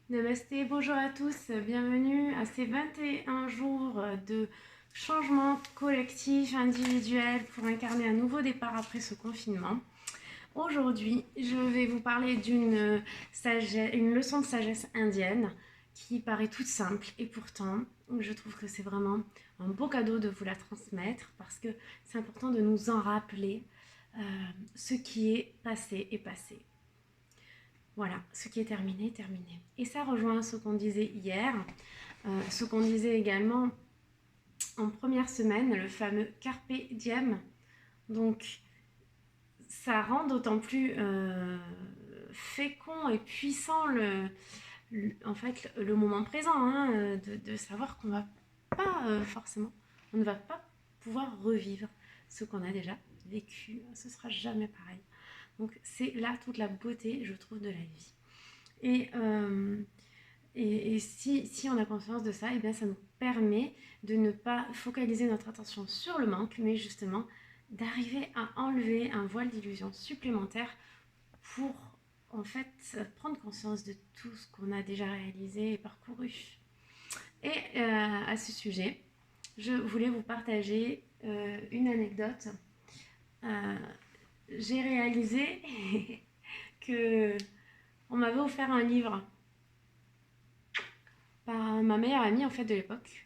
Namasté, bonjour à tous, bienvenue à ces 21 jours de changement collectif, individuel pour incarner un nouveau départ après ce confinement. Aujourd'hui, je vais vous parler une leçon de sagesse indienne qui paraît toute simple et pourtant, je trouve que c'est vraiment un beau cadeau de vous la transmettre parce que c'est important de nous en rappeler ce qui est passé est passé. Voilà, ce qui est terminé, terminé. Et ça rejoint ce qu'on disait hier, ce qu'on disait également en première semaine, le fameux Carpe Diem. Donc, ça rend d'autant plus fécond et puissant en fait, le moment présent, hein, de savoir qu'on va pas forcément, on ne va pas pouvoir revivre ce qu'on a déjà vécu. Ce sera jamais pareil. Donc, c'est là toute la beauté, je trouve, de la vie. Et, euh, et si on a conscience de ça, et bien ça nous permet de ne pas focaliser notre attention sur le manque, mais justement d'arriver à enlever un voile d'illusion supplémentaire pour en fait prendre conscience de tout ce qu'on a déjà réalisé et parcouru. Et à ce sujet, je voulais vous partager une anecdote. Euh, j'ai réalisé que on m'avait offert un livre par ma meilleure amie en fait de l'époque.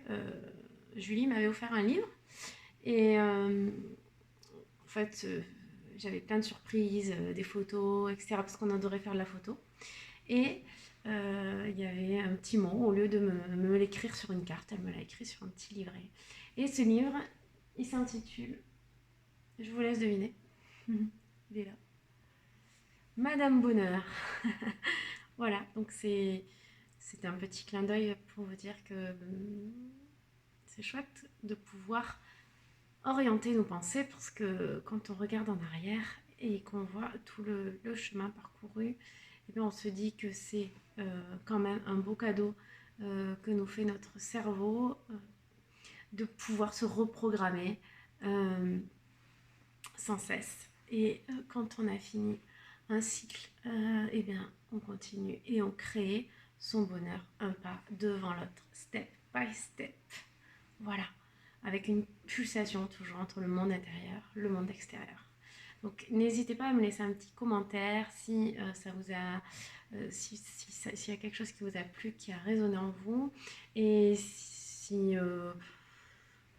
Julie m'avait offert un livre et en fait j'avais plein de surprises, des photos, etc. parce qu'on adorait faire de la photo. Et il y avait un petit mot, au lieu de me l'écrire sur une carte, elle me l'a écrit sur un petit livret. Et ce livre, il s'intitule, je vous laisse deviner, il est là, Madame Bonheur. Voilà, donc c'était un petit clin d'œil pour vous dire que c'est chouette de pouvoir orienter nos pensées parce que quand on regarde en arrière et qu'on voit tout le chemin parcouru, et bien on se dit que c'est quand même un beau cadeau que nous fait notre cerveau de pouvoir se reprogrammer sans cesse. Et quand on a fini un cycle, et bien on continue et on crée son bonheur un pas devant l'autre, step by step. Voilà, avec une pulsation toujours entre le monde intérieur et le monde extérieur. Donc n'hésitez pas à me laisser un petit commentaire si ça vous a, s'il y a quelque chose qui vous a plu, qui a résonné en vous, et si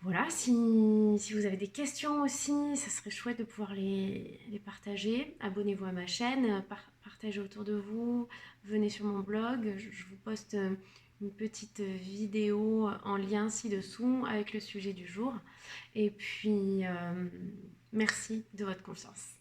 voilà, si vous avez des questions aussi, ça serait chouette de pouvoir les partager. Abonnez-vous à ma chaîne, partagez autour de vous, venez sur mon blog, je vous poste une petite vidéo en lien ci-dessous avec le sujet du jour. Et puis, merci de votre confiance.